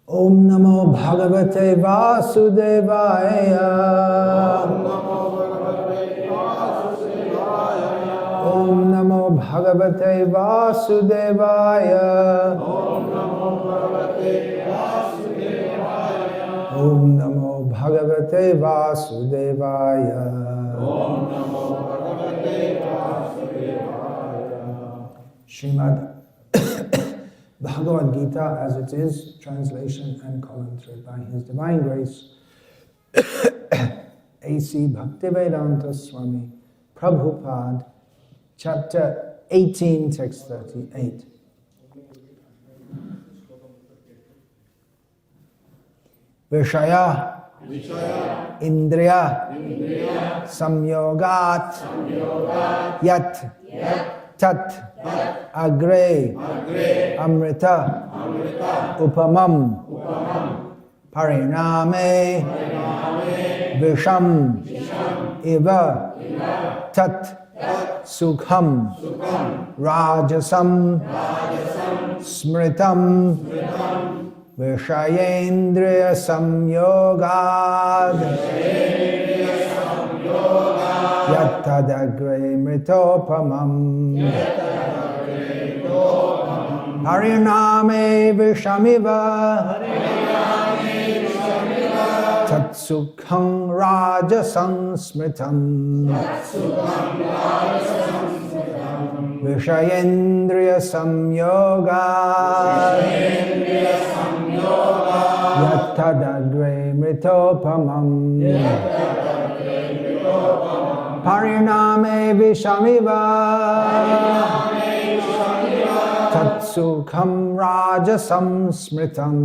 Om Namo Bhagavate Vasudevaya. Om Namo Bhagavate Vasudevaya. Om Namo Bhagavate Vasudevaya. Srimad Bhagavad Gita as it is, translation and commentary by His Divine Grace, A.C. Bhaktivedanta Swami Prabhupada, chapter 18, text 38. Vishaya Indriya Samyogat Yat Tat Agre Amrita Upamam Pariname Visham Iva Tat Sukham Rajasam Smritam Vishayendriya Samyogad Yattadagre Mritopamam Hariname Vishamiva Tatsukham Rajasam Smritam Vishayendriya Samyogad Yattadagre Mritopamam Pariname Vishamiva Tatsukham Rajasam Smritam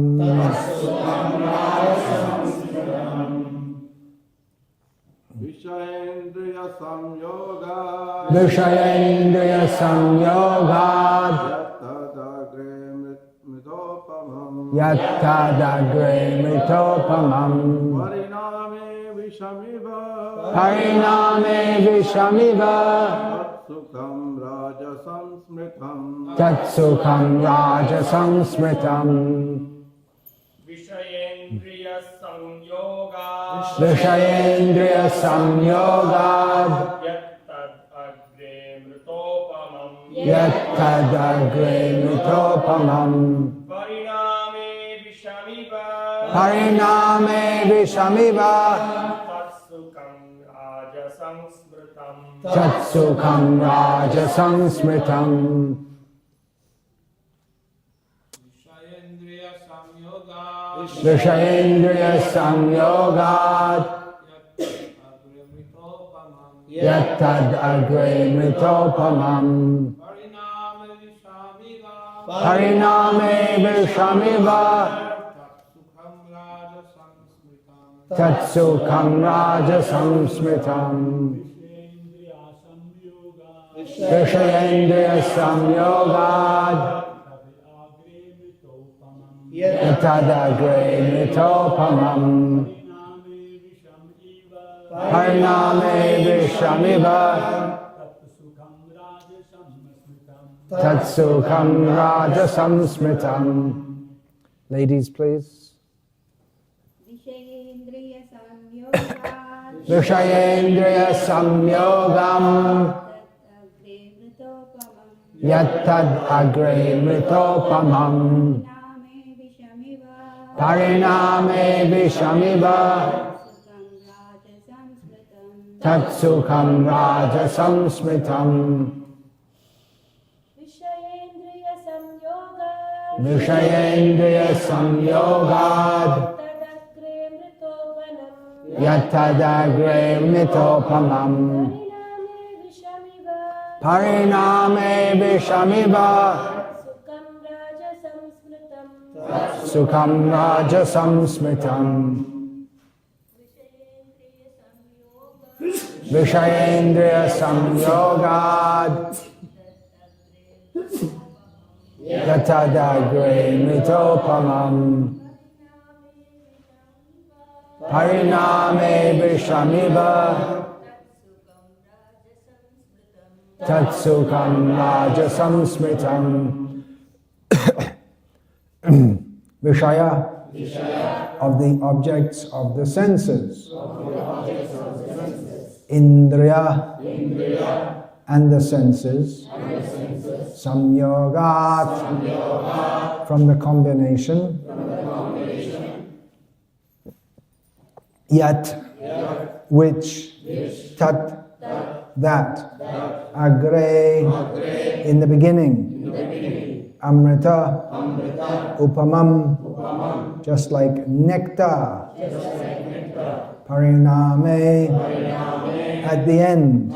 Vishayendriya Samyogad Vishayendriya Samyogad Yattadagre Mritopamam Pariname Vishamiva Pariname Vishamiva Tatsukham Rajasam Smritam Tatsukham Rajasam Smritam Vishayendriya Samyogad Vishayendriya Samyogad Yattadagre Mritopamam Pariname Vishamiva Pariname Vishamiva Tatsukham Rajasam Smritam Vishayendriya Samyogad Yattadagre Mritopamam Pariname Vishamiva Tatsukham Rajasam Smritam Vishayendriya Samyogad Yattadagre Mritopamam Pariname Vishamiva Tatsukham Rajasam Smritam. Ladies, please. Vishayendriya Samyogam Yattadagre Mritopamam Pariname Vishamiva Tatsukham Rajasam Smritam Vishayendriya Samyogad Yattadagre Mritopamam Pariname Vishamiva Sukham Rajasam Smritam Vishayendriya Samyogad Yattadagre Mritopamam Pariname Vishamiva Tatsukham Rajasam Smritam Vishaya of the objects of the senses. Indriya and the senses. Samyogat from the combination. Yat which. Tat that. Agre in the beginning. Amrita upamam just like nectar. Pariname at the end.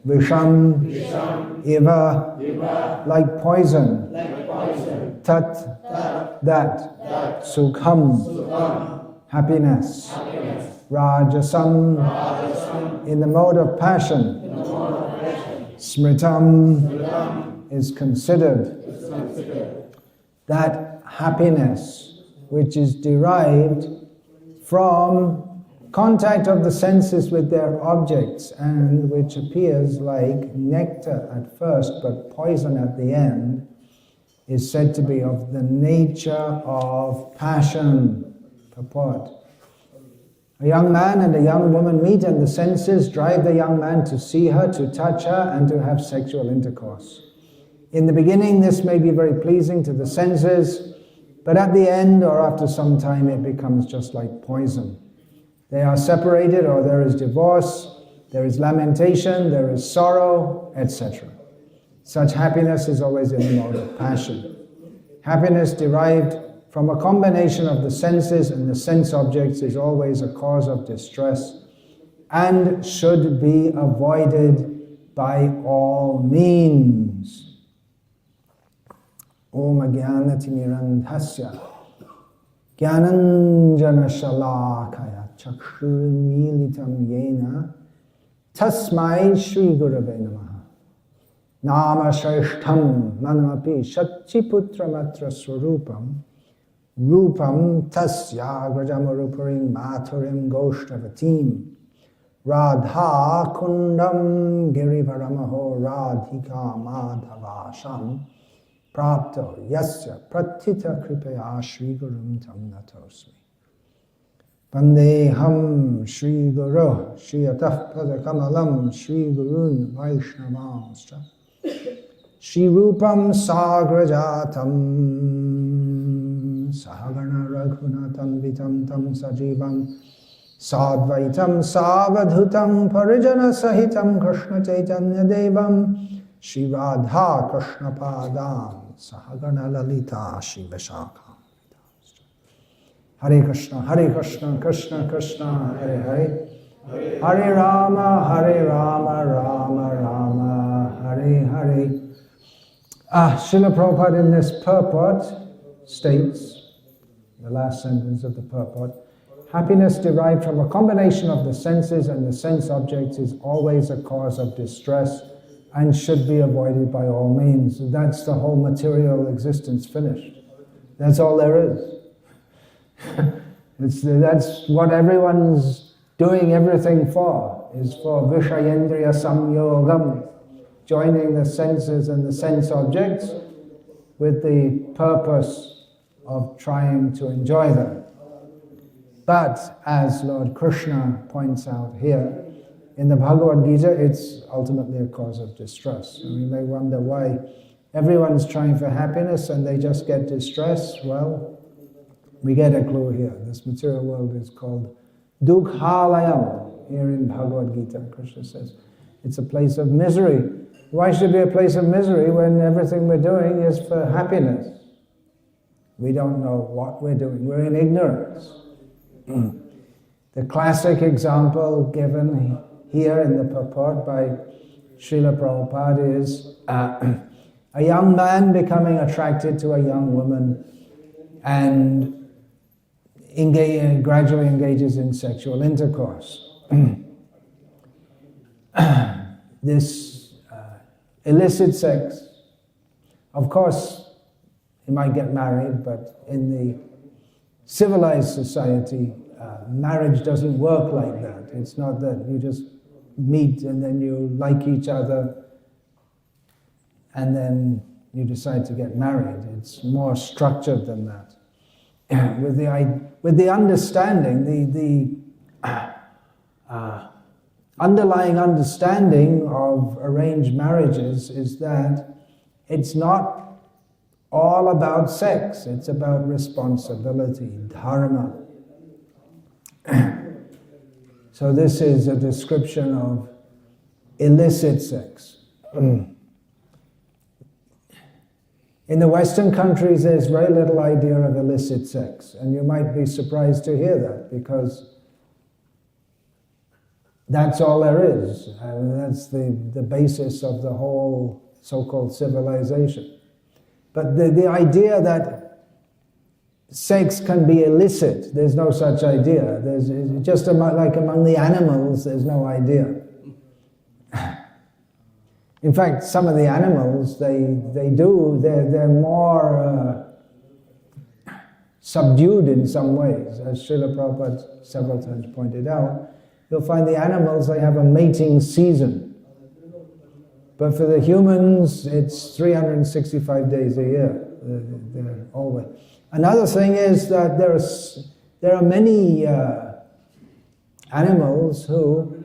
Visham iva like poison. Tat that. Sukham happiness. Rajasam in the mode of passion. Smritam is considered. That happiness which is derived from contact of the senses with their objects and which appears like nectar at first but poison at the end is said to be of the nature of passion. Purport. A young man and a young woman meet and the senses drive the young man to see her, to touch her and to have sexual intercourse. In the beginning this may be very pleasing to the senses, but at the end or after some time it becomes just like poison. They are separated or there is divorce, there is lamentation, there is sorrow, etc. Such happiness is always in the mode of passion. Happiness derived from a combination of the senses and the sense objects is always a cause of distress and should be avoided by all means. Om Jnanatimirandhasya Jnananjana Shalakaya Chakshurmilitam Yena Tasmai Shri Gurave Namaha Nama Shreshtham Manamapi Shatchiputramatra Swarupam Rupam Tasya Grajamaruparim Mathurim Goshtavatim Radha Kundam Girivaramaho Radhika Madhavasham Prapto Yasya Pratita Kripaya Shri Gurum Tam Natosmi Vandeham Shri Guru Shri Atah Padakamalam Shri Gurun Vaishnavamscha Shri Rupam Sagrajatam Sahagana Raghunatam Vitam Tam Sajivam Sadvaitam Savadhutam Parijana Sahitam Krishna Chaitanya Devam Shri Radha Krishna Padam Sahagana Lalita Shri Vishakha. Hare Krishna, Krishna Krishna, Hare Hare, Hare Rama, Rama Rama, Hare Hare. Srila Prabhupada in this purport states, the last sentence of the purport, happiness derived from a combination of the senses and the sense objects is always a cause of distress and should be avoided by all means. That's the whole material existence finished. That's all there is. That's what everyone's doing everything for, is for Vishayendriya Samyogam, joining the senses and the sense objects with the purpose of trying to enjoy them. But as Lord Krishna points out here, in the Bhagavad Gita, it's ultimately a cause of distress. And we may wonder why everyone's trying for happiness and they just get distressed. Well, we get a clue here. This material world is called Dukhalayam. Here in Bhagavad Gita, Krishna says, it's a place of misery. Why should it be a place of misery when everything we're doing is for happiness? We don't know what we're doing. We're in ignorance. The classic example given here in the purport by Srila Prabhupada is a young man becoming attracted to a young woman and gradually engages in sexual intercourse. This illicit sex, of course, he might get married, but in the civilized society, marriage doesn't work like that. It's not that you just meet and then you like each other and then you decide to get married. It's more structured than that. with the understanding, the underlying understanding of arranged marriages is that it's not all about sex, it's about responsibility, dharma. So this is a description of illicit sex. In the Western countries, there's very little idea of illicit sex, and you might be surprised to hear that, because that's all there is. And that's the basis of the whole so-called civilization. But the idea that sex can be illicit, there's no such idea. There's just like among the animals, there's no idea. In fact, some of the animals, they're more subdued in some ways. As Srila Prabhupada several times pointed out, you'll find the animals, they have a mating season. But for the humans, it's 365 days a year. They're always. Another thing is that there are many animals who,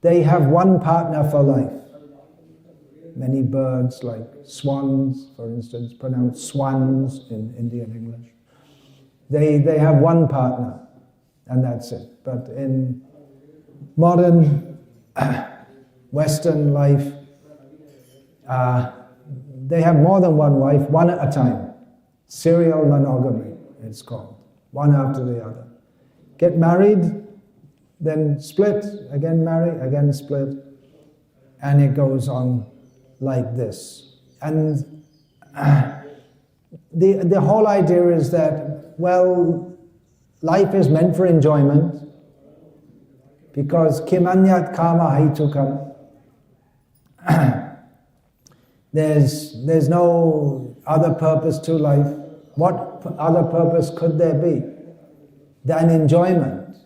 they have one partner for life. Many birds, like swans, for instance, pronounced swans in Indian English. They have one partner, and that's it. But in modern Western life, they have more than one wife, one at a time. Serial monogamy, it's called. One after the other. Get married, then split, again marry, again split, and it goes on like this. And the whole idea is that, well, life is meant for enjoyment, because kimanyat kama haitukam. There's no other purpose to life. What other purpose could there be than enjoyment?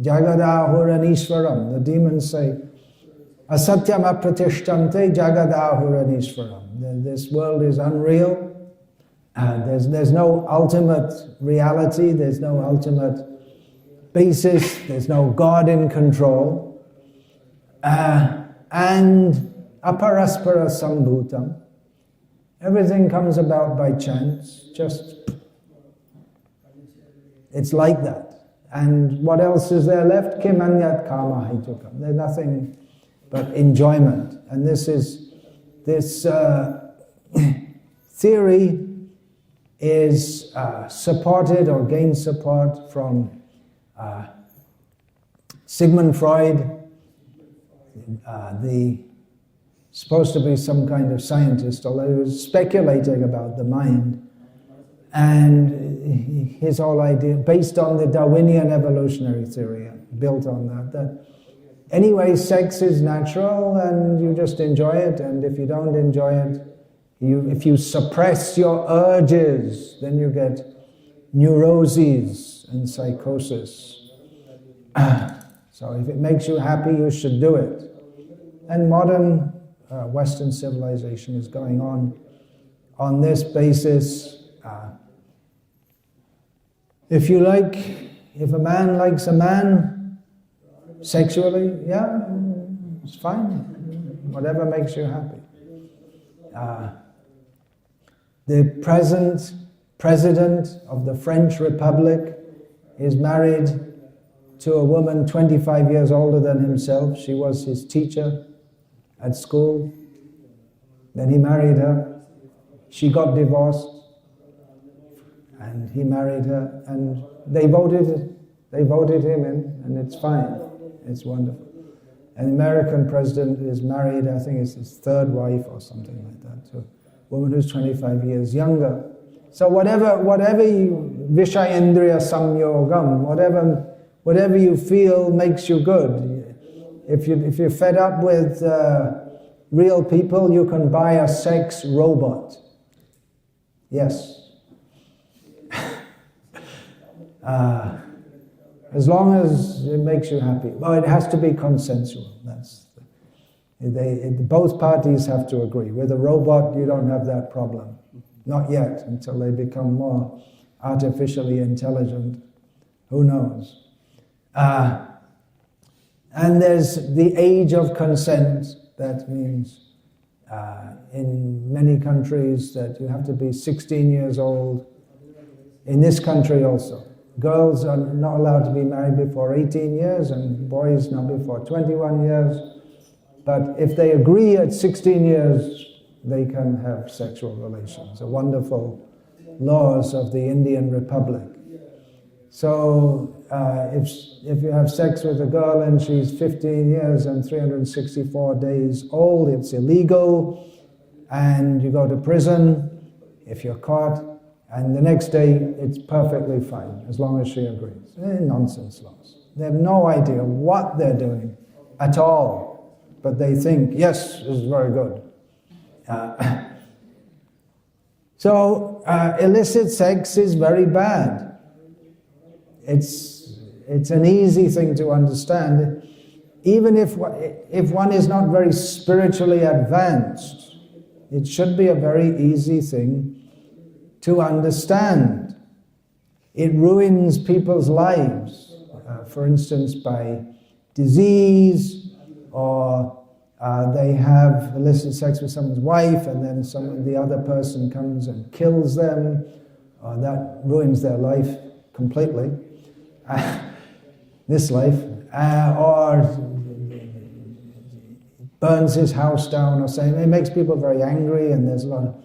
Jagadahuranishvaram. The demons say, Asatyam apratishtamte jagadahuranishvaram. This world is unreal. There's no ultimate reality. There's no ultimate basis. There's no God in control. And aparaspara sambhutam. Everything comes about by chance. It's like that. And what else is there left? Kimanyat kama haitukam. There's nothing but enjoyment. And this theory is supported or gained support from Sigmund Freud, supposed to be some kind of scientist, although he was speculating about the mind. And his whole idea, based on the Darwinian evolutionary theory, built on that anyway, sex is natural and you just enjoy it, and if you don't enjoy it, if you suppress your urges, then you get neuroses and psychosis. So if it makes you happy, you should do it. And modern Western civilization is going on this basis. If a man likes a man sexually, yeah, it's fine. Whatever makes you happy. The present president of the French Republic is married to a woman 25 years older than himself. She was his teacher at school. Then he married her. She got divorced, and he married her, and they voted him in, and it's fine. It's wonderful. An American president is married, I think it's his third wife or something like that, to a woman who's 25 years younger. So whatever you, Vishayendriya Samyogam, whatever you feel makes you good. If you're fed up with real people, you can buy a sex robot. Yes. As long as it makes you happy. Well, it has to be consensual. Both parties have to agree. With a robot, you don't have that problem. Not yet, until they become more artificially intelligent. Who knows? And there's the age of consent. That means in many countries that you have to be 16 years old. In this country also. Girls are not allowed to be married before 18 years and boys not before 21 years. But if they agree at 16 years, they can have sexual relations. The wonderful laws of the Indian Republic. So if you have sex with a girl and she's 15 years and 364 days old, it's illegal, and you go to prison if you're caught, and the next day it's perfectly fine as long as she agrees. Nonsense laws. They have no idea what they're doing at all, but they think, yes, this is very good. So illicit sex is very bad. It's an easy thing to understand. Even if one is not very spiritually advanced, it should be a very easy thing to understand. It ruins people's lives, for instance, by disease, or they have illicit sex with someone's wife and then the other person comes and kills them. That ruins their life completely. This life, or burns his house down, or saying it makes people very angry, and there's a lot of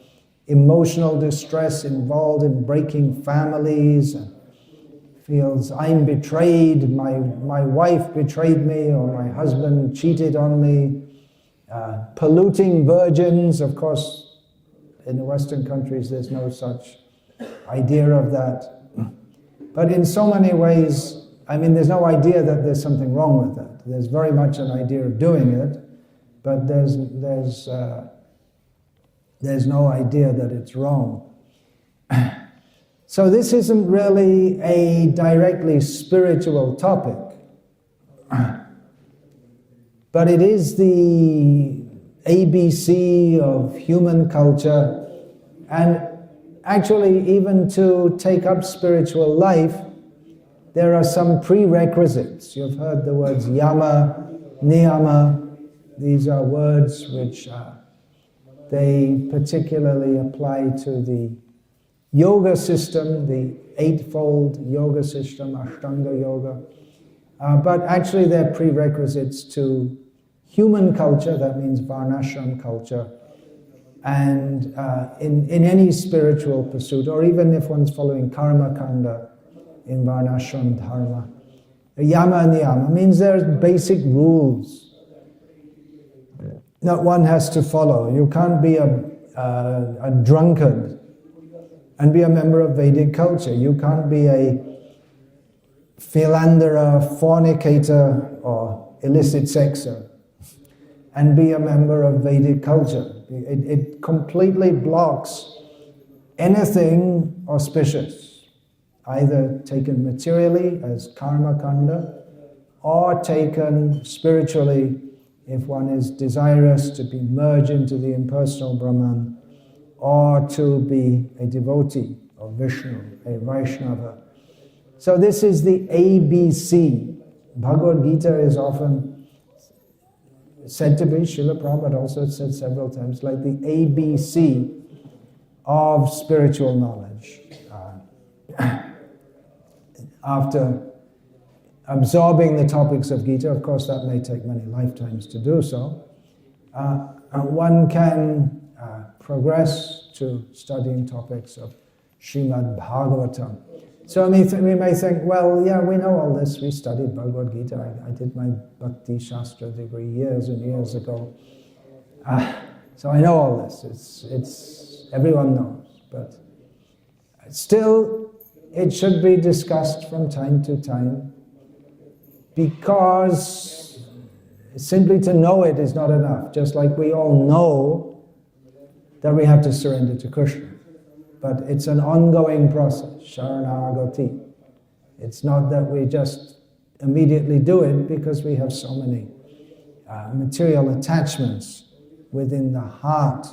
emotional distress involved in breaking families, and feels I'm betrayed, my wife betrayed me, or my husband cheated on me. Polluting virgins, of course, in the Western countries there's no such idea of that. But in so many ways, I mean, there's no idea that there's something wrong with that. There's very much an idea of doing it, but there's no idea that it's wrong. So this isn't really a directly spiritual topic, but it is the ABC of human culture, and actually, even to take up spiritual life, there are some prerequisites. You've heard the words yama, niyama. These are words which they particularly apply to the yoga system, the eightfold yoga system, Ashtanga yoga. But actually they're prerequisites to human culture, that means varnashram culture, and in any spiritual pursuit, or even if one's following karma kanda in varnashram dharma. Yama and niyama means there's basic rules that one has to follow. You can't be a drunkard and be a member of Vedic culture. You can't be a philanderer, fornicator, or illicit sexer and be a member of Vedic culture. It completely blocks anything auspicious, either taken materially as karma kanda, or taken spiritually if one is desirous to be merged into the impersonal Brahman, or to be a devotee of Vishnu, a Vaishnava. So this is the ABC. Bhagavad Gita is often said to be, Srila Prabhupada also said several times, like the ABC of spiritual knowledge. After absorbing the topics of Gita, of course that may take many lifetimes to do so, one can progress to studying topics of Srimad Bhagavatam. So we may think, well, yeah, we know all this. We studied Bhagavad Gita. I did my Bhakti Shastra degree years and years ago. So I know all this. It's everyone knows. But still, it should be discussed from time to time, because simply to know it is not enough. Just like we all know that we have to surrender to Krishna. But it's an ongoing process, sharanagati. It's not that we just immediately do it because we have so many material attachments within the heart.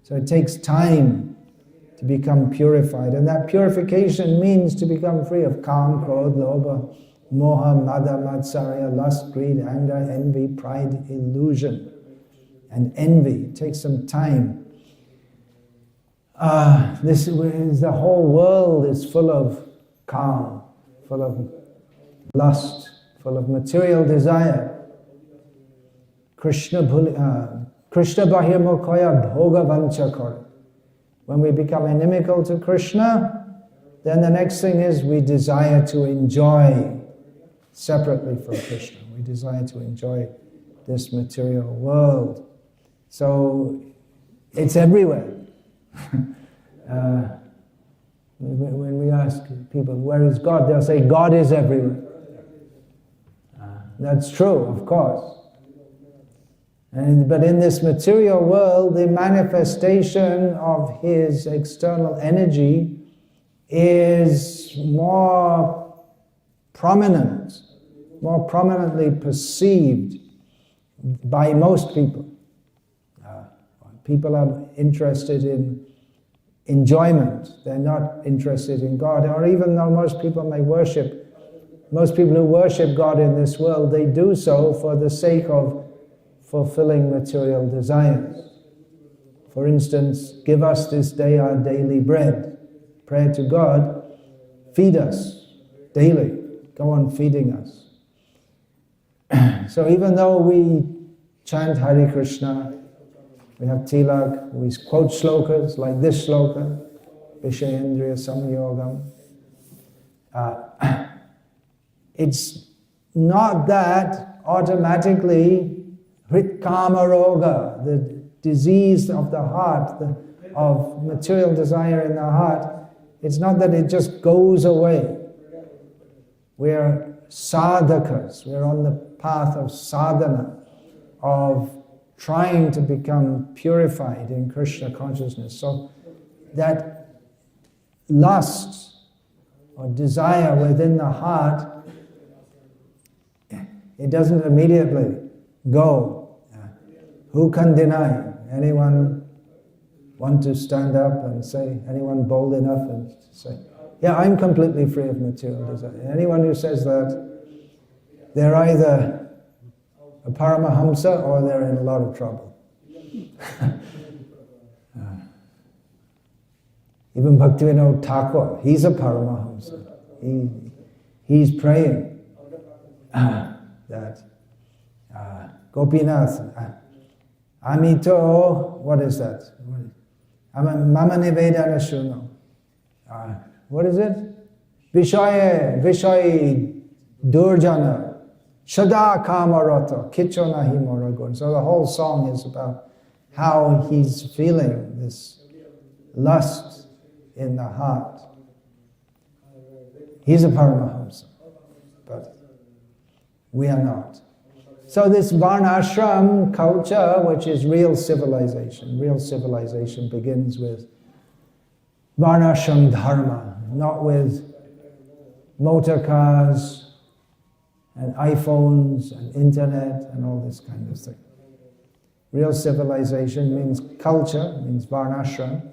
So it takes time to become purified. And that purification means to become free of kam, krodh, lobha, moha, mada, matsarya, lust, greed, anger, envy, pride, illusion. And envy takes some time. The whole world is full of kam, full of lust, full of material desire. Krishna bahirmukhoya bhoga vanchakara. When we become inimical to Krishna, then the next thing is we desire to enjoy separately from Krishna. We desire to enjoy this material world. So it's everywhere. When we ask people, where is God? They'll say, God is everywhere. That's true, of course. But in this material world, the manifestation of His external energy is more prominent, more prominently perceived by most people. People are interested in enjoyment. They're not interested in God. Or even though most people who worship God in this world, they do so for the sake of fulfilling material desires. For instance, give us this day our daily bread. Pray to God, feed us daily. Go on feeding us. So even though we chant Hare Krishna, we have tilak, we quote slokas like this sloka, Vishayendriya Samyogam. It's not that automatically Hritkama Roga, the disease of the heart, of material desire in the heart, it's not that it just goes away. We're sadhakas, we're on the path of sadhana, of trying to become purified in Krishna consciousness. So that lust or desire within the heart, it doesn't immediately go. Who can deny? Anyone want to stand up and say, anyone bold enough and say, yeah, I'm completely free of material desire. Anyone who says that, they're either a Paramahamsa or they're in a lot of trouble. Even Bhaktivinoda Thakur, he's a Paramahamsa. He's praying that Gopinath, Amito, what is that? Mama Nivedana Shuno. What is it? Vishaye Durjana, Shada Kamarata, Kichona Himoragun. So the whole song is about how he's feeling this lust in the heart. He's a Paramahamsa, but we are not. So this Varnashram culture, which is real civilization begins with Varnashram Dharma, not with motor cars and iPhones and internet and all this kind of thing. Real civilization means culture, means Varnashram.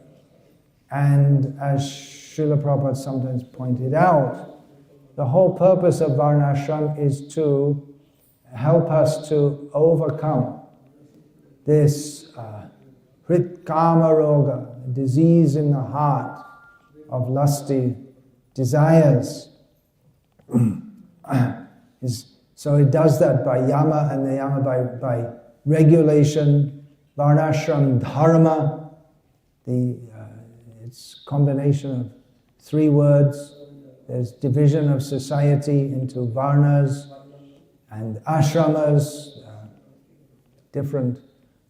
And as Srila Prabhupada sometimes pointed out, the whole purpose of Varnashram is to help us to overcome this Hritkama Roga, disease in the heart of lusty desires. So it does that by yama and niyama, by regulation, varnashram dharma. It's a combination of 3 words. There's division of society into varnas and ashramas, different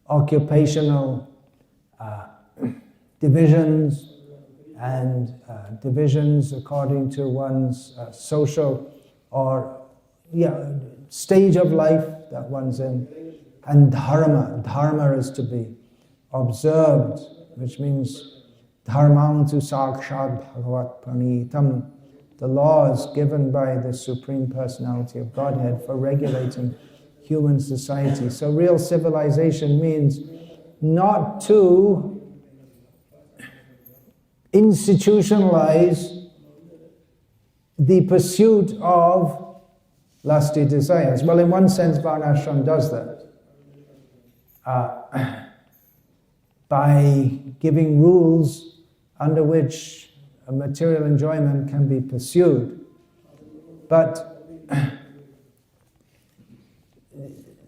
occupational divisions, and divisions according to one's social or stage of life that one's in. And dharma is to be observed, which means dharmang tu sakshat bhagavat pranitam. The laws given by the Supreme Personality of Godhead for regulating human society. So real civilization means not to institutionalize the pursuit of lusty desires. Well, in one sense, Varnashram does that. By giving rules under which a material enjoyment can be pursued. But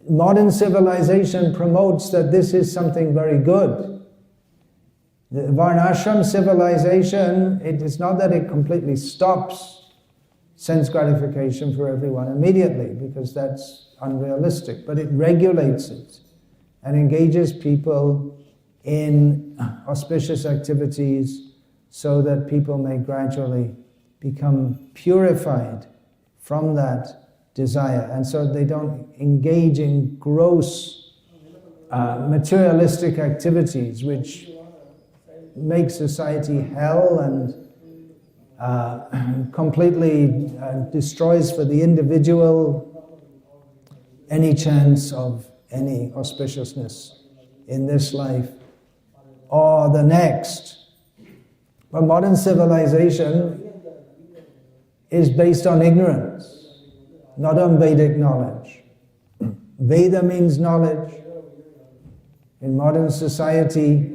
modern civilization promotes that this is something very good. The Varnashram civilization, it is not that it completely stops sense gratification for everyone immediately, because that's unrealistic, but it regulates it and engages people in auspicious activities so that people may gradually become purified from that desire, and so they don't engage in gross materialistic activities which make society hell and completely destroys for the individual any chance of any auspiciousness in this life or the next. But modern civilization is based on ignorance, not on Vedic knowledge. Veda means knowledge. In modern society,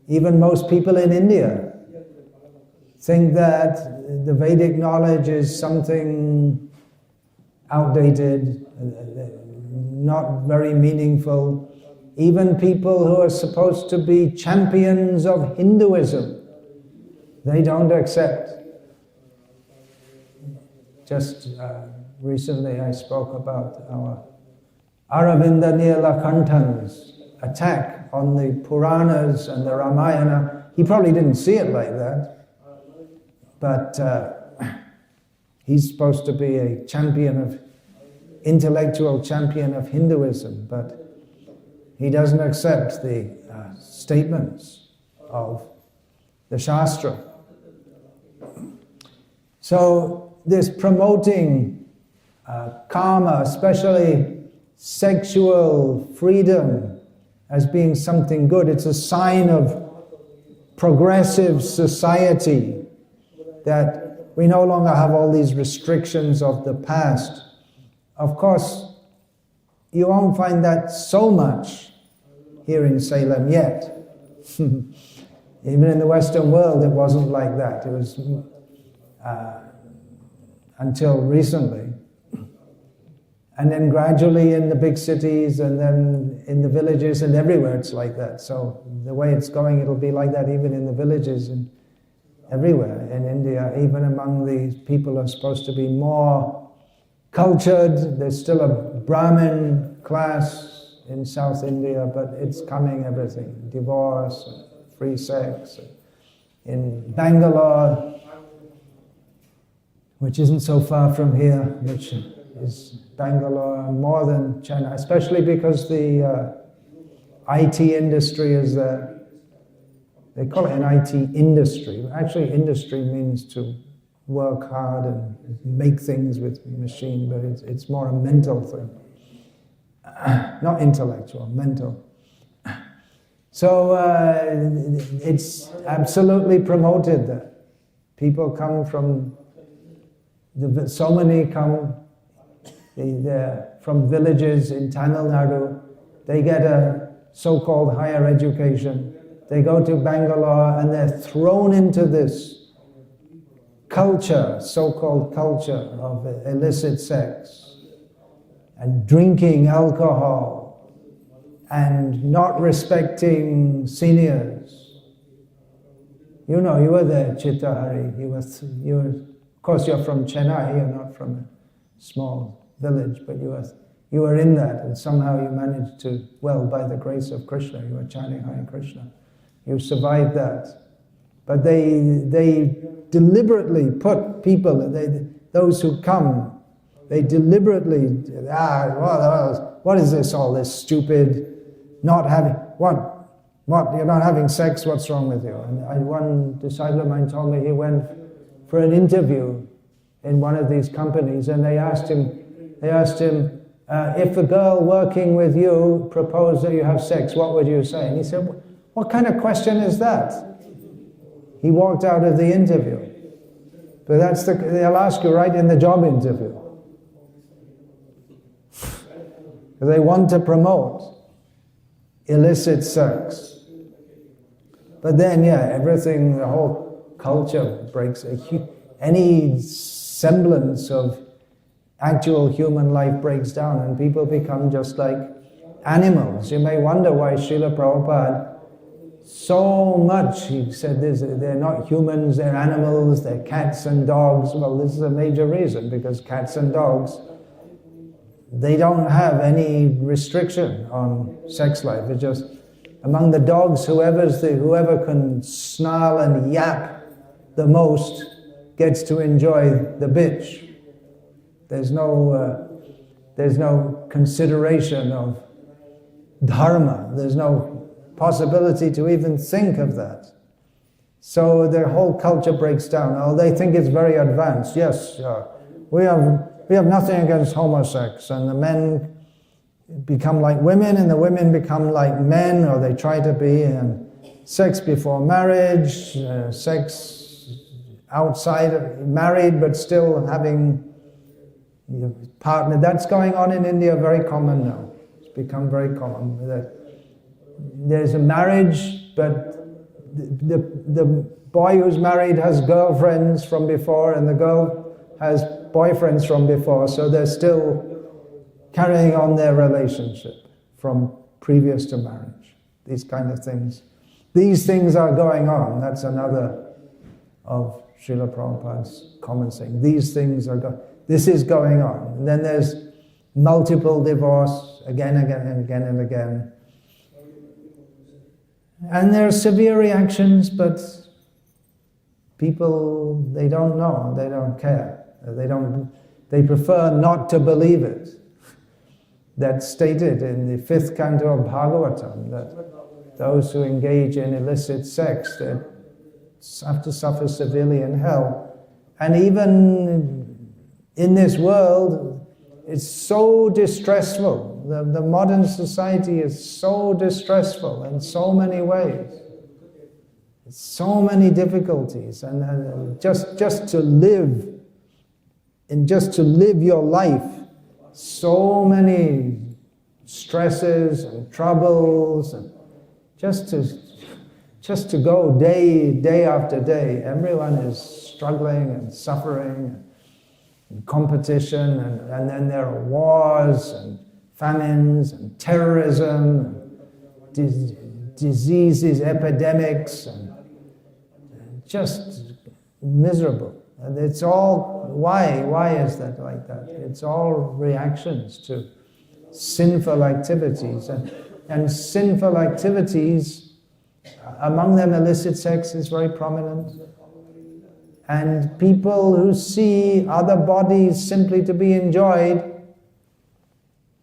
even most people in India think that the Vedic knowledge is something outdated, not very meaningful. Even people who are supposed to be champions of Hinduism, they don't accept. Just recently I spoke about our Aravinda Nilakanthan's attack on the Puranas and the Ramayana. He probably didn't see it like that, but he's supposed to be a intellectual champion of Hinduism, but he doesn't accept the statements of the Shastra. So this promoting karma, especially sexual freedom, as being something good, it's a sign of progressive society, that we no longer have all these restrictions of the past. Of course, you won't find that so much here in Salem yet. Even in the Western world, it wasn't like that. It was until recently. And then gradually in the big cities, and then in the villages, and everywhere it's like that. So the way it's going, it'll be like that even in the villages and everywhere in India. Even among the people who are supposed to be more cultured, there's still a Brahmin class in South India, but it's coming, everything. Divorce, free sex. In Bangalore, which isn't so far from here, which is Bangalore more than Chennai, especially because the IT industry is there. They call it an IT industry. Actually, industry means to work hard and make things with machine, but it's more a mental thing. Not intellectual, mental. So it's absolutely promoted that people come from, so many come from villages in Tamil Nadu. They get a so-called higher education. They go to Bangalore and they're thrown into this culture, so-called culture of illicit sex and drinking alcohol and not respecting seniors. You know, you were there, Chitta Hari. You were, of course, you're from Chennai. You're not from a small village, but you were in that, and somehow you managed to, well, by the grace of Krishna, you were chanting Hare Krishna. You survived that. But they deliberately put people, those who come, they deliberately, what is this, all this stupid, not having, what, you're not having sex, what's wrong with you? And one disciple of mine told me he went for an interview in one of these companies, and they asked him, if a girl working with you proposed that you have sex, what would you say? And he said, what kind of question is that? He walked out of the interview. But they'll ask you right in the job interview. They want to promote illicit sex. But then, everything, the whole culture breaks. Any semblance of actual human life breaks down and people become just like animals. You may wonder why Srila Prabhupada so much, he said they're not humans, they're animals, they're cats and dogs. Well, this is a major reason, because cats and dogs, they don't have any restriction on sex life. It's just, among the dogs, whoever can snarl and yap the most gets to enjoy the bitch. There's no consideration of dharma. There's no possibility to even think of that. So their whole culture breaks down. Oh, they think it's very advanced. Yes, we have nothing against homosex, and the men become like women, and the women become like men, or they try to be, and sex before marriage, sex outside of married, but still having a partner. That's going on in India, very common now. It's become very common. There's a marriage, but the boy who's married has girlfriends from before, and the girl has boyfriends from before, so they're still carrying on their relationship from previous to marriage. These kind of things. These things are going on. That's another of Srila Prabhupada's common saying. These things are this is going on. And then there's multiple divorce, again and again. And there are severe reactions, but people, they don't know, they don't care. They prefer not to believe it. That's stated in the 5th canto of Bhagavatam, that those who engage in illicit sex, they have to suffer severely in hell. And even in this world, it's so distressful. The modern society is so distressful in so many ways. So many difficulties, and just to live, and just to live your life, so many stresses and troubles, and just to go day after day. Everyone is struggling and suffering, and competition, and then there are wars and famines and terrorism, and diseases, epidemics, and just miserable. And it's all, why is that like that? It's all reactions to sinful activities. And sinful activities, among them illicit sex is very prominent. And people who see other bodies simply to be enjoyed,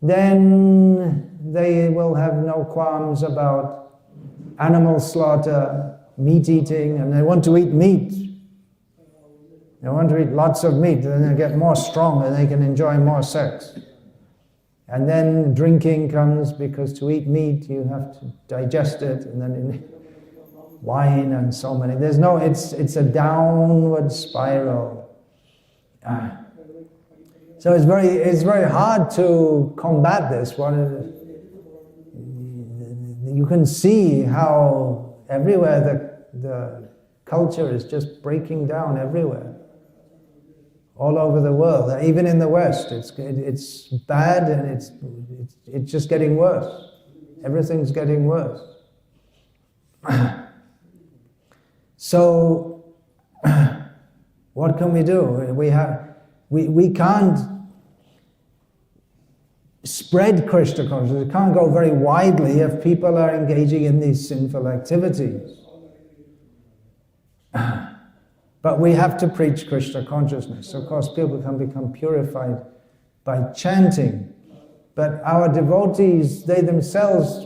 then they will have no qualms about animal slaughter, meat eating, and they want to eat meat. They want to eat lots of meat, then they get more strong and they can enjoy more sex. And then drinking comes, because to eat meat you have to digest it, and then wine and so many. It's a downward spiral. So it's very hard to combat this. You can see how everywhere the culture is just breaking down everywhere, all over the world. Even in the West, it's bad, and it's just getting worse. Everything's getting worse. So, what can we do? We can't spread Krishna consciousness. It can't go very widely if people are engaging in these sinful activities. But we have to preach Krishna consciousness. Of course, people can become purified by chanting. But our devotees, they themselves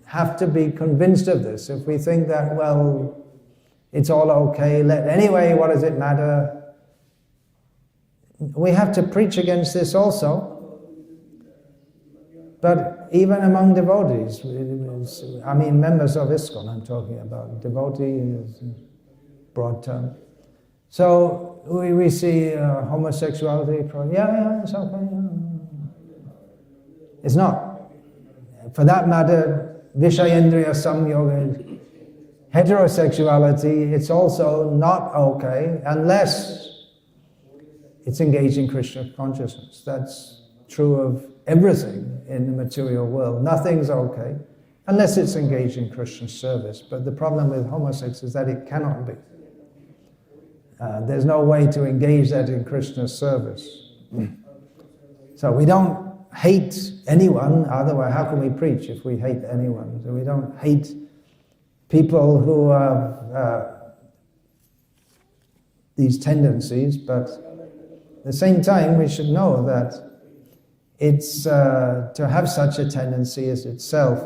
have to be convinced of this. If we think that, well, it's all okay, anyway, what does it matter? We have to preach against this also. But even among devotees, members of ISKCON I'm talking about, devotees, broad term. So we see homosexuality, it's okay. It's not. For that matter, Vishayendriya Samyoga, heterosexuality, it's also not okay unless it's engaged in Krishna consciousness. That's true of everything in the material world. Nothing's okay unless it's engaged in Krishna service. But the problem with homosex is that it cannot be. There's no way to engage that in Krishna's service. So we don't hate anyone, otherwise how can we preach if we hate anyone? So we don't hate people who have these tendencies, but at the same time we should know that it's to have such a tendency is itself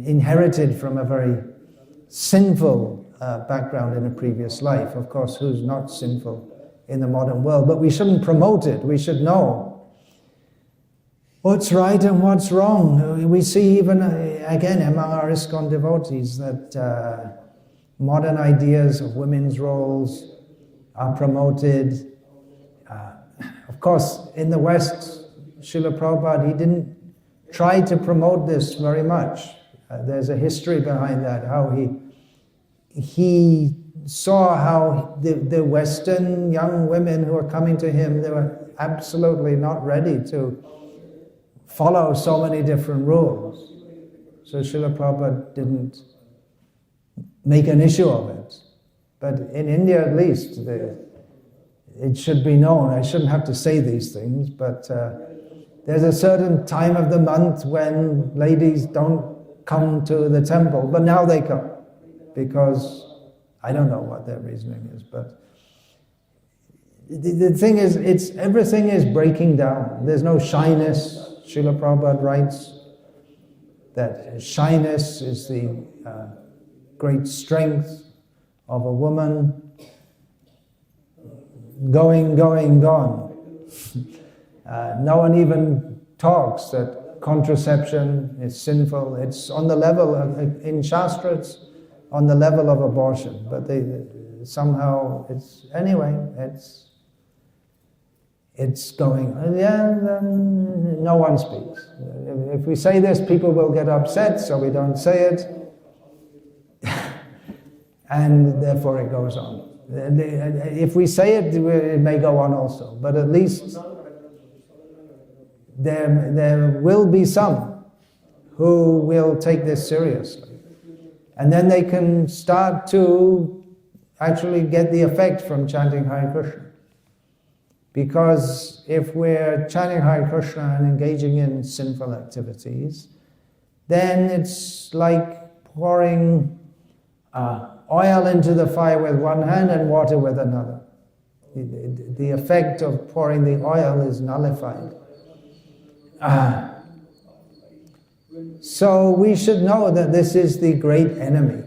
inherited from a very sinful background in a previous life. Of course, who's not sinful in the modern world? But we shouldn't promote it. We should know what's right and what's wrong. We see even, again, among our ISKCON devotees that modern ideas of women's roles are promoted. Of course, in the West, Srila Prabhupada, he didn't try to promote this very much. There's a history behind that, how he saw how the Western young women who were coming to him, they were absolutely not ready to follow so many different rules. So Srila Prabhupada didn't make an issue of it. But in India at least, it should be known. I shouldn't have to say these things, but there's a certain time of the month when ladies don't come to the temple, but now they come, because I don't know what their reasoning is, but the thing is, everything is breaking down. There's no shyness. Srila Prabhupada writes that shyness is the great strength of a woman. Going, gone. No one even talks that contraception is sinful. It's on the level in Shastra, it's on the level of abortion, but somehow it's going, no one speaks. If we say this, people will get upset, so we don't say it, and therefore it goes on. If we say it, it may go on also, but at least there will be some who will take this seriously. And then they can start to actually get the effect from chanting Hare Krishna. Because if we're chanting Hare Krishna and engaging in sinful activities, then it's like pouring oil into the fire with one hand and water with another. The effect of pouring the oil is nullified. So we should know that this is the great enemy.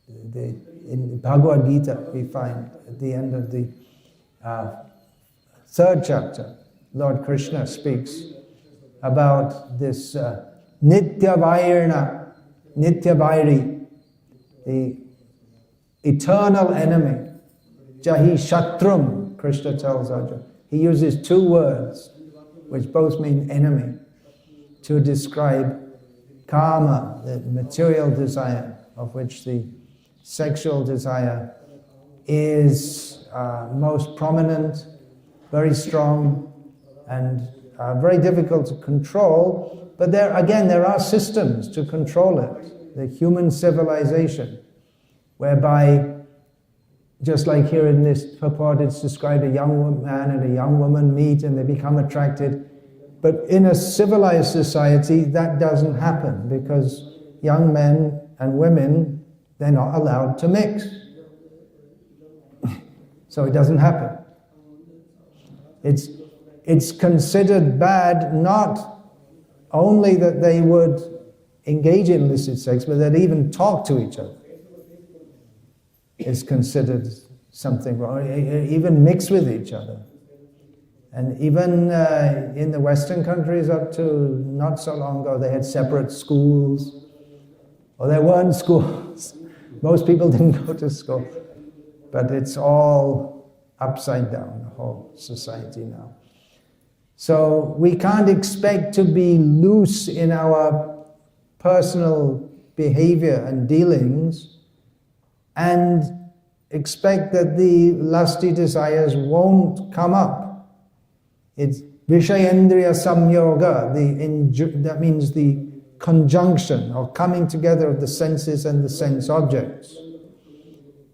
In Bhagavad Gita, we find at the end of the third chapter, Lord Krishna speaks about this Nitya Vairi, the eternal enemy. Jahi Shatrum, Krishna tells Arjuna. He uses two words, which both mean enemy, to describe kama, the material desire, of which the sexual desire is most prominent, very strong, and very difficult to control. But there are systems to control it. The human civilization, whereby, just like here in this purport, it's described a young man and a young woman meet and they become attracted. But in a civilized society, that doesn't happen, because young men and women, they're not allowed to mix. So it doesn't happen. It's considered bad not only that they would engage in illicit sex, but that even talk to each other is considered something wrong, even mix with each other. And even in the Western countries up to not so long ago, they had separate schools, or there weren't schools. Most people didn't go to school. But it's all upside down, the whole society now. So we can't expect to be loose in our personal behavior and dealings and expect that the lusty desires won't come up. It's Vishayendriya Samyoga, that means the conjunction or coming together of the senses and the sense objects.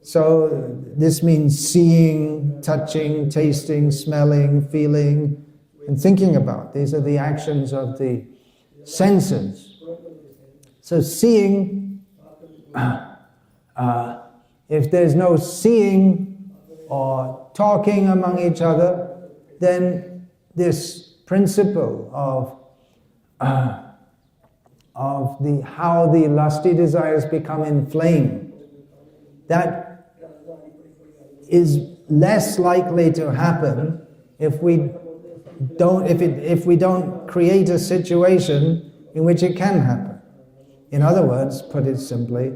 So this means seeing, touching, tasting, smelling, feeling, and thinking about. These are the actions of the senses. So seeing, if there's no seeing or talking among each other, then this principle of how the lusty desires become inflamed, that is less likely to happen if we don't create a situation in which it can happen. In other words, put it simply,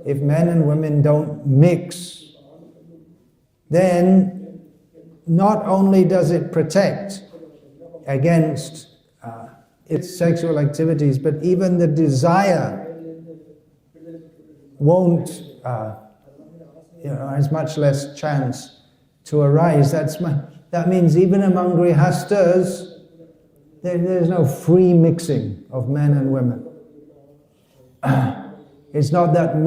if men and women don't mix, then not only does it protect against its sexual activities, but even the desire won't, has much less chance to arise. That means even among grihastas, there's no free mixing of men and women. It's not that one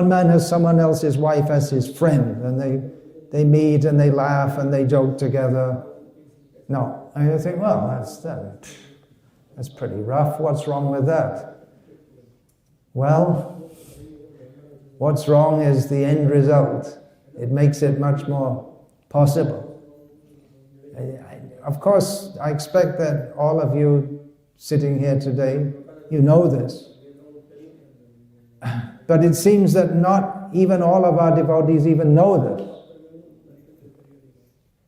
man has someone else's wife as his friend, and they meet and they laugh and they joke together. No, and you think, well, that's pretty rough. What's wrong with that? Well, what's wrong is the end result. It makes it much more possible. Of course, I expect that all of you sitting here today, you know this. But it seems that not even all of our devotees even know this.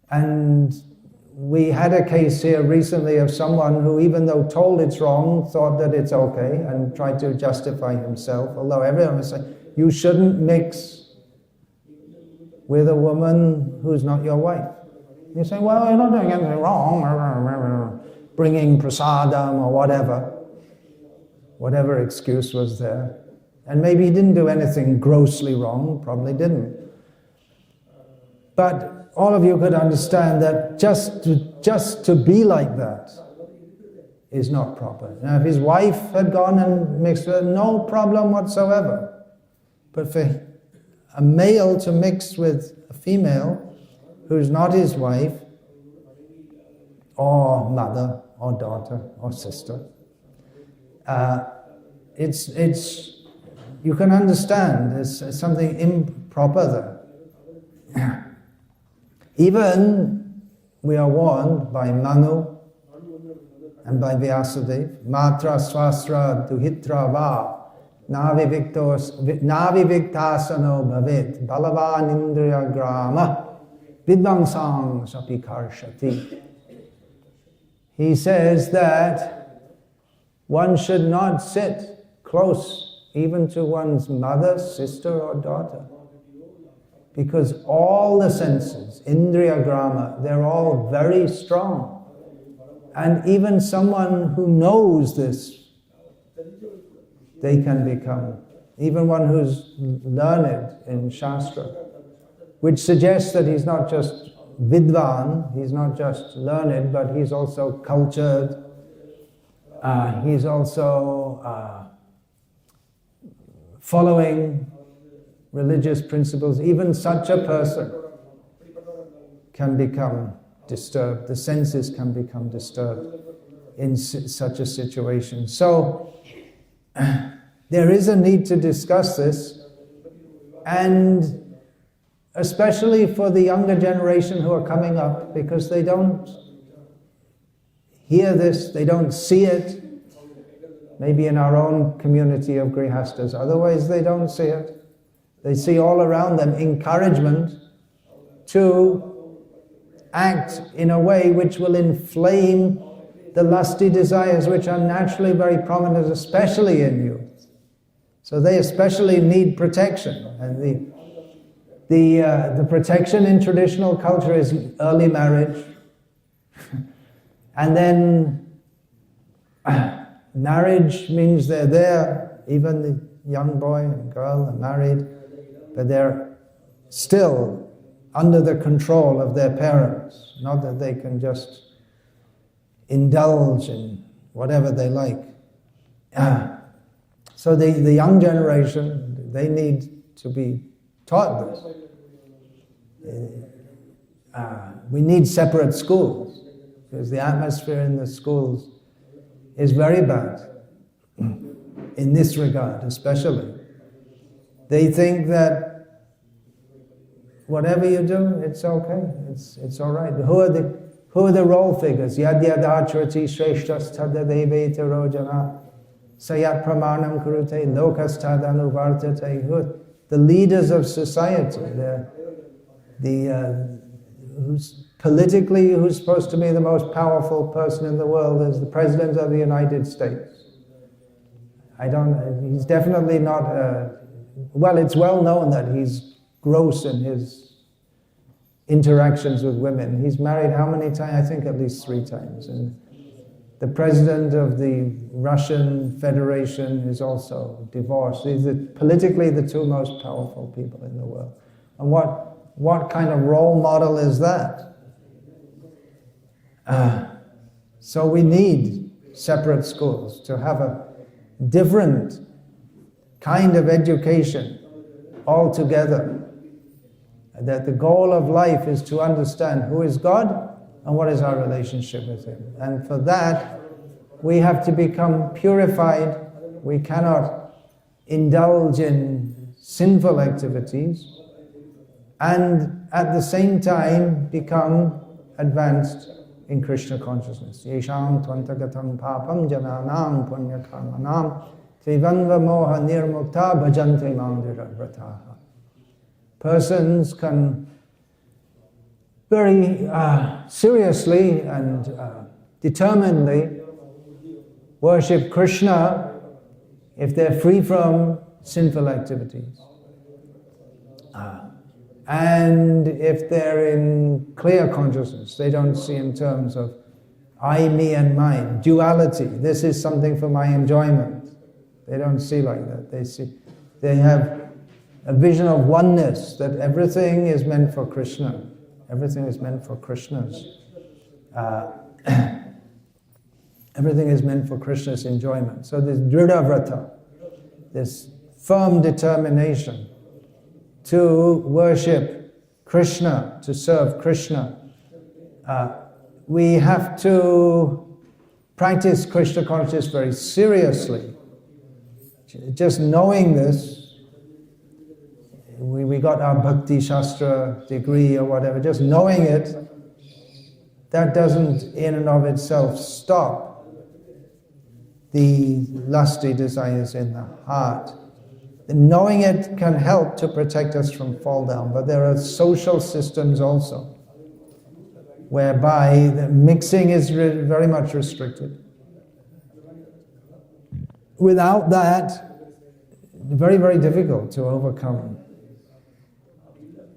And we had a case here recently of someone who, even though told it's wrong, thought that it's okay and tried to justify himself, although everyone was saying, you shouldn't mix with a woman who's not your wife. You say, well, you're not doing anything wrong, bringing prasadam or whatever excuse was there. And maybe he didn't do anything grossly wrong, probably didn't. But all of you could understand that just to be like that is not proper. Now, if his wife had gone and mixed with her, no problem whatsoever. But for a male to mix with a female who's not his wife, or mother, or daughter, or sister, you can understand there's something improper there. Even we are warned by Manu and by Vyasadeva, Matra swastra duhitra va naviviktasano bhavet balavan indriya grama vidvangsang sapikarshati. He says that one should not sit close even to one's mother, sister, or daughter. Because all the senses, indriya grama, they're all very strong. And even someone who knows this, they can become, even one who's learned in Shastra, which suggests that he's not just vidvan, he's not just learned, but he's also cultured, he's also following religious principles. Even such a person can become disturbed. The senses can become disturbed in such a situation. So there is a need to discuss this, and especially for the younger generation who are coming up, because they don't hear this, they don't see it, maybe in our own community of grihastas. Otherwise they don't see it. They see all around them encouragement to act in a way which will inflame the lusty desires which are naturally very prominent, especially in youth. So they especially need protection. And the protection in traditional culture is early marriage. And then marriage means they're there, even the young boy and girl are married, but they're still under the control of their parents, not that they can just indulge in whatever they like. So the young generation, they need to be taught this. We need separate schools, because the atmosphere in the schools is very bad, in this regard especially. They think that whatever you do, it's okay, it's all right. Who are the role figures? Yad yadacharati shreshtas tadadeveta rojana sayat pramanam kurute lokas tadanuvartate. The leaders of society, who's supposed to be the most powerful person in the world is the President of the United States. He's definitely not, well, it's well known that he's gross in his interactions with women. He's married how many times? I think at least 3 times. And the President of the Russian Federation is also divorced. These are politically the 2 most powerful people in the world. And what kind of role model is that? So we need separate schools to have a different kind of education altogether. That the goal of life is to understand who is God and what is our relationship with Him. And for that, we have to become purified. We cannot indulge in sinful activities and at the same time become advanced in Krishna consciousness. Yesham tvantagatam papam jananam punyakarmanam trivanva moha nirmukta bhajante mandiravrataha. Persons can very seriously and determinedly worship Krishna if they're free from sinful activities. And if they're in clear consciousness, they don't see in terms of I, me and mine, duality. This is something for my enjoyment. They don't see like that. They have a vision of oneness, that everything is meant for Krishna. Everything is meant for Krishna's. Everything is meant for Krishna's enjoyment. So this Dridhavrata, this firm determination to worship Krishna, to serve Krishna, we have to practice Krishna consciousness very seriously. Just knowing this, we got our Bhakti Shastra degree or whatever, just knowing it, that doesn't in and of itself stop the lusty desires in the heart. Knowing it can help to protect us from fall down, but there are social systems also whereby the mixing is very much restricted. Without that, very, very difficult to overcome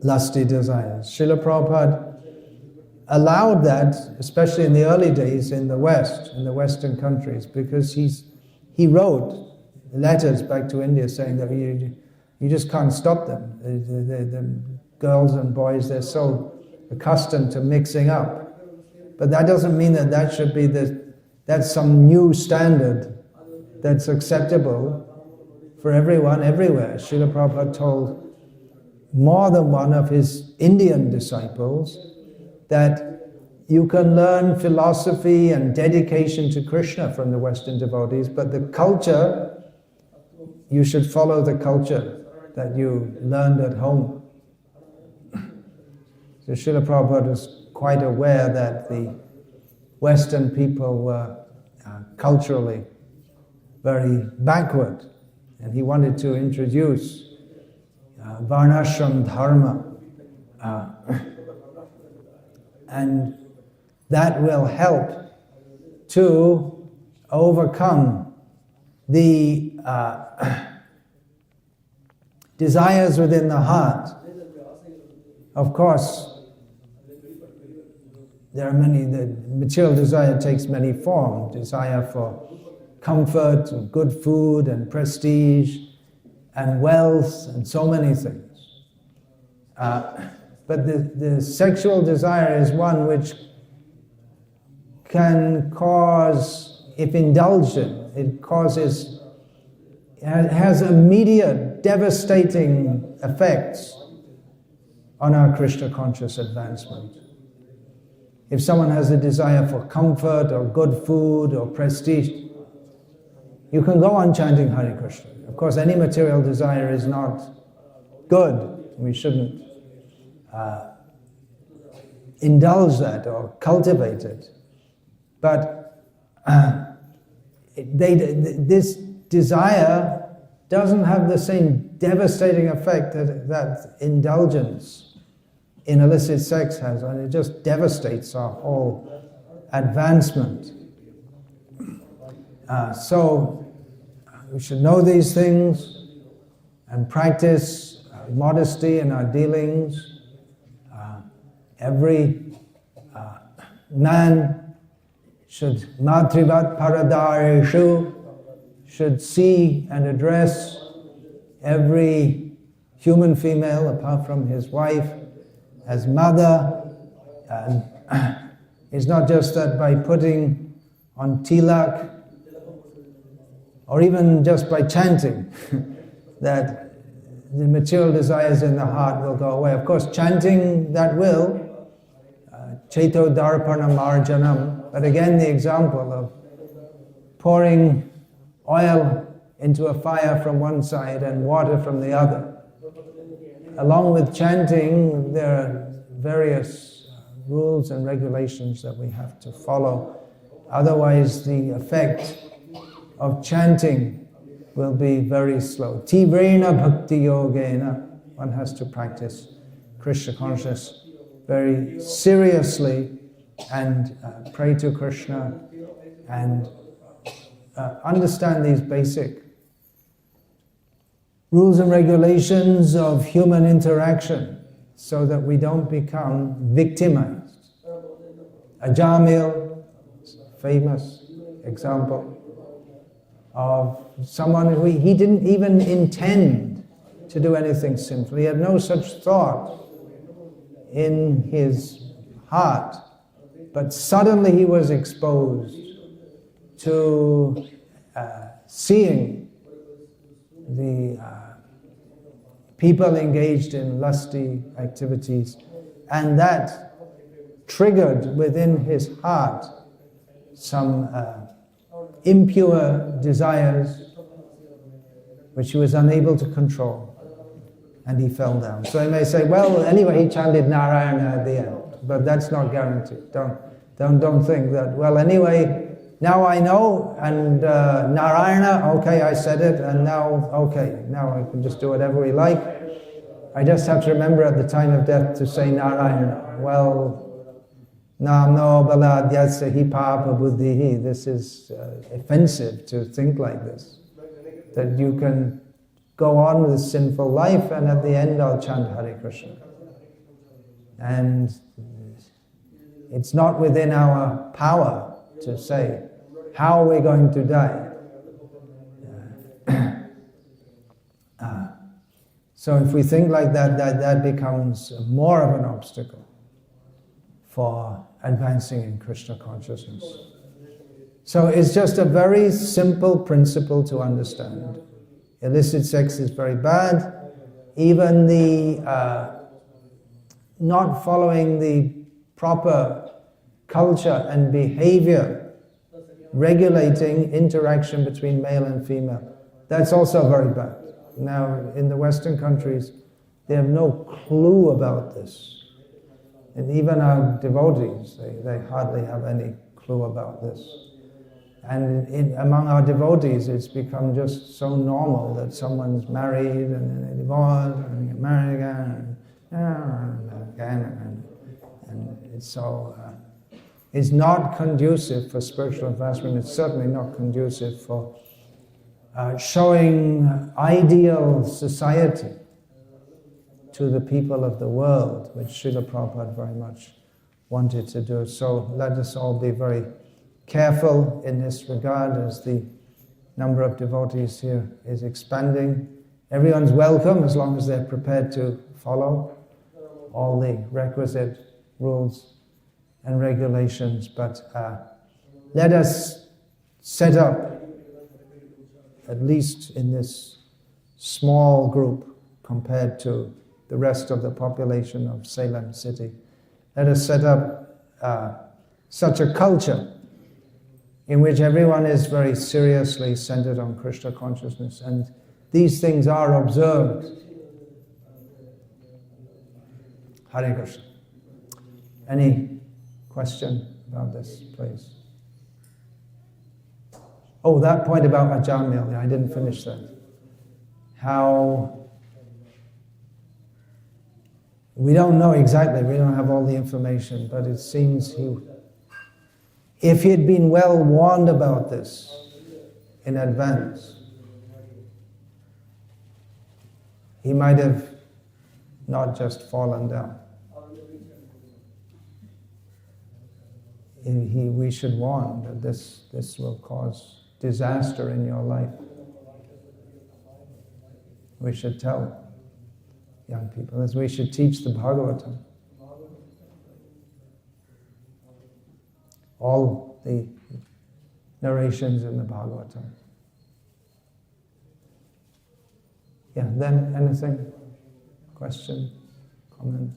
lusty desires. Srila Prabhupada allowed that, especially in the early days in the West, in the Western countries, because he wrote letters back to India saying that you just can't stop them. The girls and boys, they're so accustomed to mixing up. But that doesn't mean that should be that's some new standard that's acceptable for everyone, everywhere. Srila Prabhupada told more than one of his Indian disciples that you can learn philosophy and dedication to Krishna from the Western devotees, but the culture, you should follow the culture that you learned at home. So Srila Prabhupada was quite aware that the Western people were culturally very backward, and he wanted to introduce Varnashram Dharma, and that will help to overcome the desires within the heart. Of course, there are many, the material desire takes many forms. Desire for comfort and good food and prestige and wealth and so many things. But the sexual desire is one which can cause, if indulged in, it has immediate, devastating effects on our Krishna conscious advancement. If someone has a desire for comfort or good food or prestige, you can go on chanting Hare Krishna. Of course, any material desire is not good. We shouldn't indulge that or cultivate it. But this desire doesn't have the same devastating effect that indulgence in illicit sex has, and it just devastates our whole advancement. So we should know these things and practice modesty in our dealings. Every man should matrivat paradareshu, should see and address every human female apart from his wife as mother. And it's not just that by putting on tilak or even just by chanting that the material desires in the heart will go away. Of course, chanting that will, Cheto Darpana Marjanam, but again the example of pouring oil into a fire from one side and water from the other. Along with chanting, there are various rules and regulations that we have to follow. Otherwise, the effect of chanting will be very slow. Tivrena Bhakti Yogena, one has to practice Krishna consciousness very seriously and pray to Krishna and understand these basic rules and regulations of human interaction so that we don't become victimized. Ajamil, famous example of someone who he didn't even intend to do anything sinful. He had no such thought in his heart, but suddenly he was exposed to seeing the people engaged in lusty activities, and that triggered within his heart some impure desires which he was unable to control, and he fell down. So I may say, well, anyway, he chanted Narayana at the end, but that's not guaranteed. Don't think that, well, anyway, now I know, and Narayana, okay, I said it, and now, okay, now I can just do whatever we like. I just have to remember at the time of death to say Narayana. Well, Namno Baladyasya hi papa buddhihi. This is offensive to think like this. That you can go on with a sinful life, and at the end I'll chant Hare Krishna. And it's not within our power to say how we're going to die. So if we think like that, that becomes more of an obstacle for advancing in Krishna consciousness. So it's just a very simple principle to understand. Illicit sex is very bad. Even the not following the proper culture and behavior regulating interaction between male and female, that's also very bad. Now, in the Western countries, they have no clue about this. And even our devotees, they hardly have any clue about this. And among our devotees, it's become just so normal that someone's married and then they divorce and they get married again and again. And it's so... it's not conducive for spiritual advancement. It's certainly not conducive for showing ideal society to the people of the world, which Srila Prabhupada very much wanted to do. So let us all be very careful in this regard as the number of devotees here is expanding. Everyone's welcome as long as they're prepared to follow all the requisite rules and regulations. But let us set up, at least in this small group compared to the rest of the population of Salem city, let us set up such a culture in which everyone is very seriously centered on Krishna consciousness, and these things are observed. Hare Krishna. Any question about this, please? Oh, that point about Ajamil, I didn't finish that. How we don't know exactly, we don't have all the information, but it seems if he had been well warned about this in advance, he might have not just fallen down. We should warn that this will cause disaster in your life. We should tell young people, as we should teach the Bhagavatam. All the narrations in the Bhagavatam. Yeah, then anything? Question? Comment?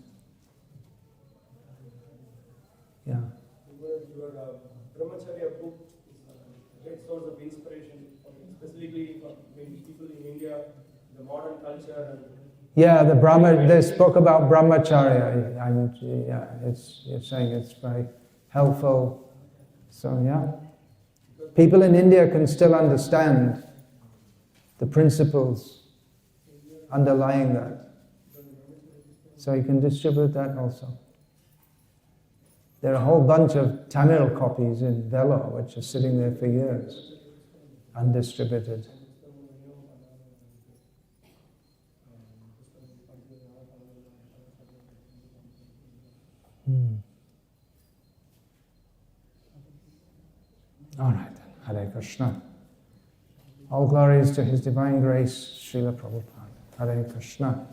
Yeah. Your Brahmacharya book is a great source of inspiration, specifically for maybe people in India, the modern culture. Yeah, this book about Brahmacharya, you're saying it's very helpful. So yeah, people in India can still understand the principles underlying that. So you can distribute that also. There are a whole bunch of Tamil copies in Vellore which are sitting there for years, undistributed. All right then, Hare Krishna. All glories to His Divine Grace, Srila Prabhupada. Hare Krishna.